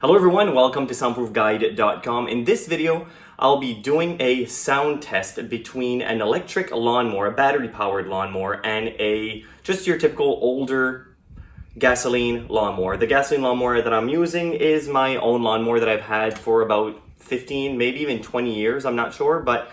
Hello everyone, welcome to soundproofguide.com. In this video, I'll be doing a sound test between an electric lawnmower, a battery-powered lawnmower, and just your typical older gasoline lawnmower. The gasoline lawnmower that I'm using is my own lawnmower that I've had for about 15, maybe even 20 years, I'm not sure, but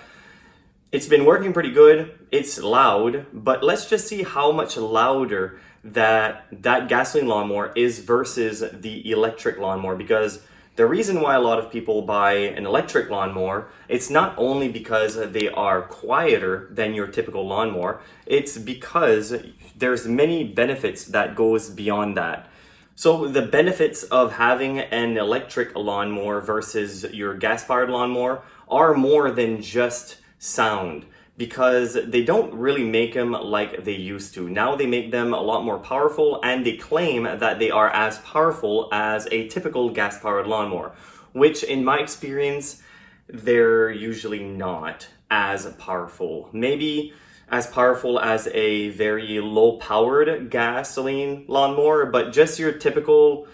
it's been working pretty good. It's loud, but let's just see how much louder that gasoline lawnmower is versus the electric lawnmower, because the reason why a lot of people buy an electric lawnmower, it's not only because they are quieter than your typical lawnmower, it's because there's many benefits that goes beyond that. So the benefits of having an electric lawnmower versus your gas-powered lawnmower are more than just sound, because they don't really make them like they used to. Now they make them a lot more powerful, and they claim that they are as powerful as a typical gas-powered lawnmower, which in my experience, they're usually not as powerful. Maybe as powerful as a very low-powered gasoline lawnmower, but just your typical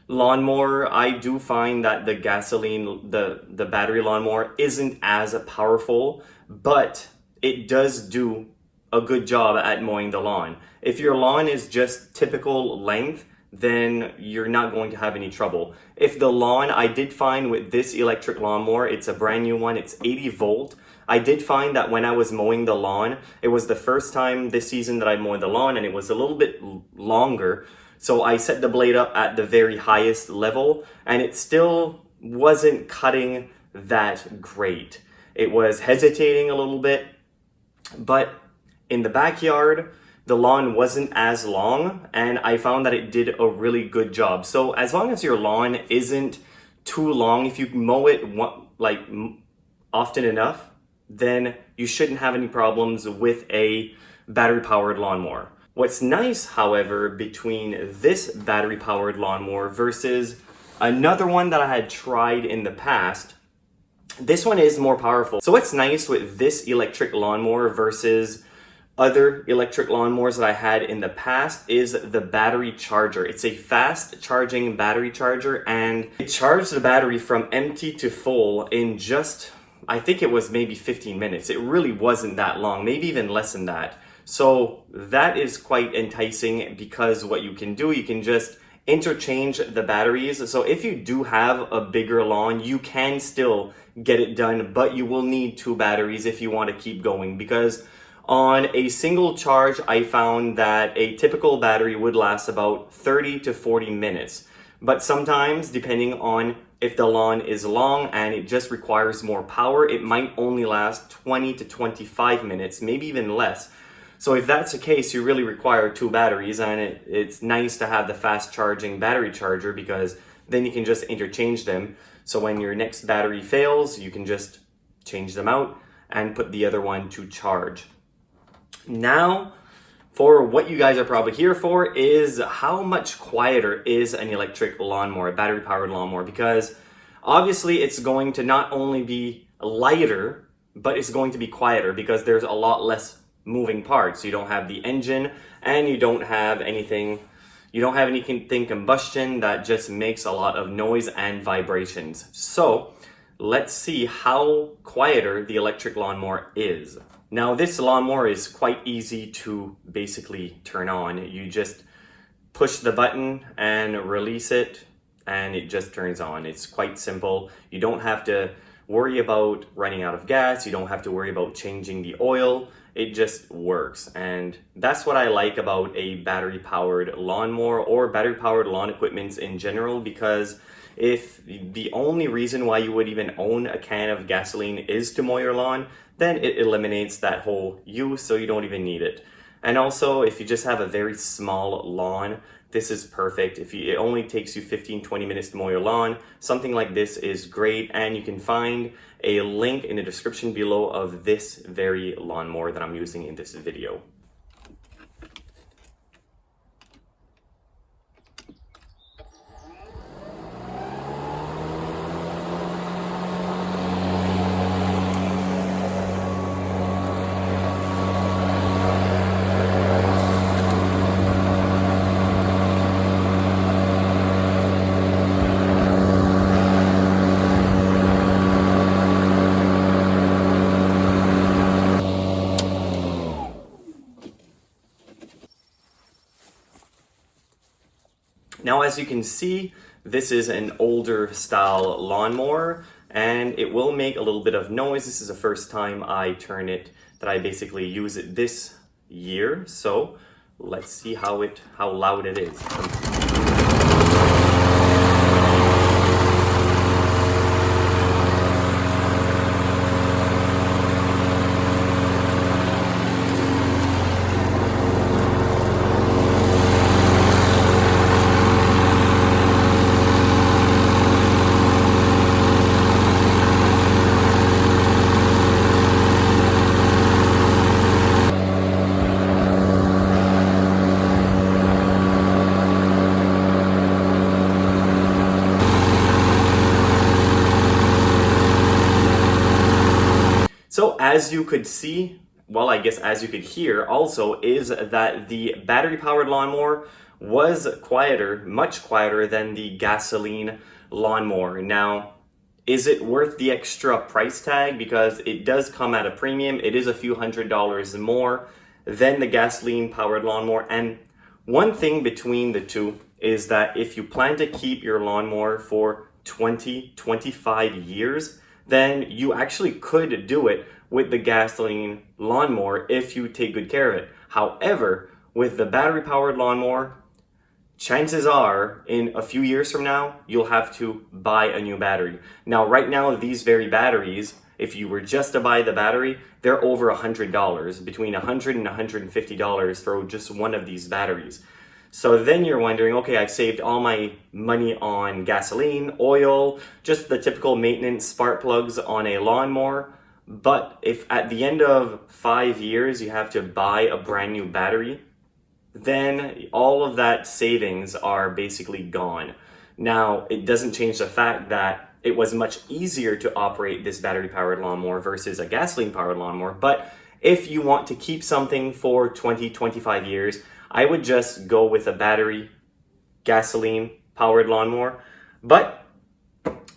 lawnmower, I do find that the battery lawnmower isn't as powerful, but it does do a good job at mowing the lawn. If your lawn is just typical length, then you're not going to have any trouble. If the lawn, I did find with this electric lawnmower, it's a brand new one, it's 80 volt. I did find that when I was mowing the lawn, it was the first time this season that I mowed the lawn, and it was a little bit longer. So I set the blade up at the very highest level, and it still wasn't cutting that great. It was hesitating a little bit, but in the backyard, the lawn wasn't as long, and I found that it did a really good job. So as long as your lawn isn't too long, if you mow it often enough, then you shouldn't have any problems with a battery-powered lawnmower. What's nice, however, between this battery-powered lawnmower versus another one that I had tried in the past, this one is more powerful. So what's nice with this electric lawnmower versus other electric lawnmowers that I had in the past is the battery charger. It's a fast charging battery charger, and it charged the battery from empty to full in just, I think it was maybe 15 minutes. It really wasn't that long, maybe even less than that. So that is quite enticing, because what you can do, you can just interchange the batteries. So if you do have a bigger lawn, you can still get it done, but you will need two batteries if you want to keep going, because on a single charge, I found that a typical battery would last about 30 to 40 minutes. But sometimes, depending on if the lawn is long and it just requires more power, it might only last 20 to 25 minutes, maybe even less. So if that's the case, you really require two batteries, and it's nice to have the fast charging battery charger, because then you can just interchange them. So when your next battery fails, you can just change them out and put the other one to charge. Now, for what you guys are probably here for is how much quieter is an electric lawnmower, a battery-powered lawnmower, because obviously it's going to not only be lighter, but it's going to be quieter, because there's a lot less moving parts. You don't have the engine, and you don't have anything combustion that just makes a lot of noise and vibrations. So let's see how quieter the electric lawnmower is. Now, this lawnmower is quite easy to basically turn on. You just push the button and release it, and it just turns on. It's quite simple. You don't have to worry about running out of gas. You don't have to worry about changing the oil. It just works. And that's what I like about a battery-powered lawnmower or battery-powered lawn equipment in general, because if the only reason why you would even own a can of gasoline is to mow your lawn, then it eliminates that whole use, so you don't even need it. And also, if you just have a very small lawn, this is perfect. It only takes you 15-20 minutes to mow your lawn, something like this is great, and you can find a link in the description below of this very lawnmower that I'm using in this video. as you can see, this is an older style lawnmower, and it will make a little bit of noise. This is the first time I turn it, that I basically use it this year. So let's see how loud it is. So as you could see, well, I guess as you could hear also, is that the battery powered lawnmower was quieter, much quieter than the gasoline lawnmower. Now, is it worth the extra price tag? Because it does come at a premium. It is a few $100s more than the gasoline powered lawnmower. And one thing between the two is that if you plan to keep your lawnmower for 20-25 years, then you actually could do it with the gasoline lawnmower if you take good care of it. However, with the battery powered lawnmower, chances are in a few years from now, you'll have to buy a new battery. Now, right now, these very batteries, if you were just to buy the battery, they're over $100, between $100 and $150 for just one of these batteries. So then you're wondering, okay, I've saved all my money on gasoline, oil, just the typical maintenance spark plugs on a lawnmower. But if at the end of 5 years you have to buy a brand new battery, then all of that savings are basically gone. Now, it doesn't change the fact that it was much easier to operate this battery powered lawnmower versus a gasoline powered lawnmower. But if you want to keep something for 20-25 years, I would just go with a battery gasoline powered lawnmower. But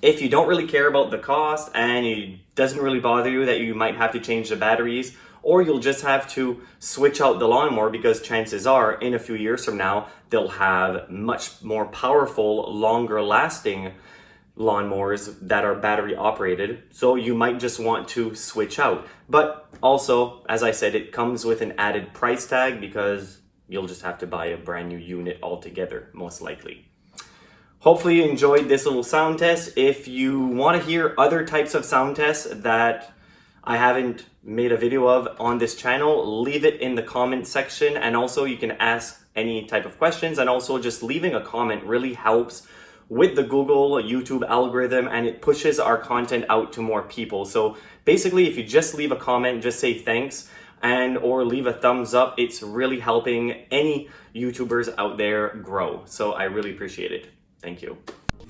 if you don't really care about the cost and it doesn't really bother you that you might have to change the batteries, or you'll just have to switch out the lawnmower because chances are in a few years from now, they'll have much more powerful, longer lasting lawnmowers that are battery operated. So you might just want to switch out. But also, as I said, it comes with an added price tag because you'll just have to buy a brand new unit altogether, most likely. Hopefully you enjoyed this little sound test. If you want to hear other types of sound tests that I haven't made a video of on this channel, leave it in the comment section. And also you can ask any type of questions, and also just leaving a comment really helps with the Google, YouTube algorithm, and it pushes our content out to more people. So basically, if you just leave a comment, just say thanks, and or leave a thumbs up, it's really helping any YouTubers out there grow. So I really appreciate it. Thank you.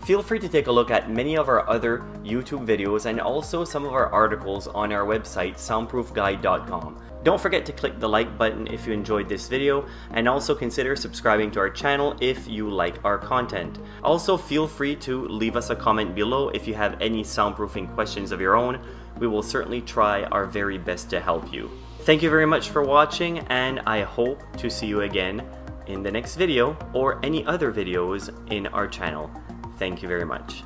Feel free to take a look at many of our other YouTube videos and also some of our articles on our website, soundproofguide.com. Don't forget to click the like button if you enjoyed this video, and also consider subscribing to our channel if you like our content. Also, feel free to leave us a comment below if you have any soundproofing questions of your own. We will certainly try our very best to help you. Thank you very much for watching, and I hope to see you again in the next video or any other videos in our channel. Thank you very much.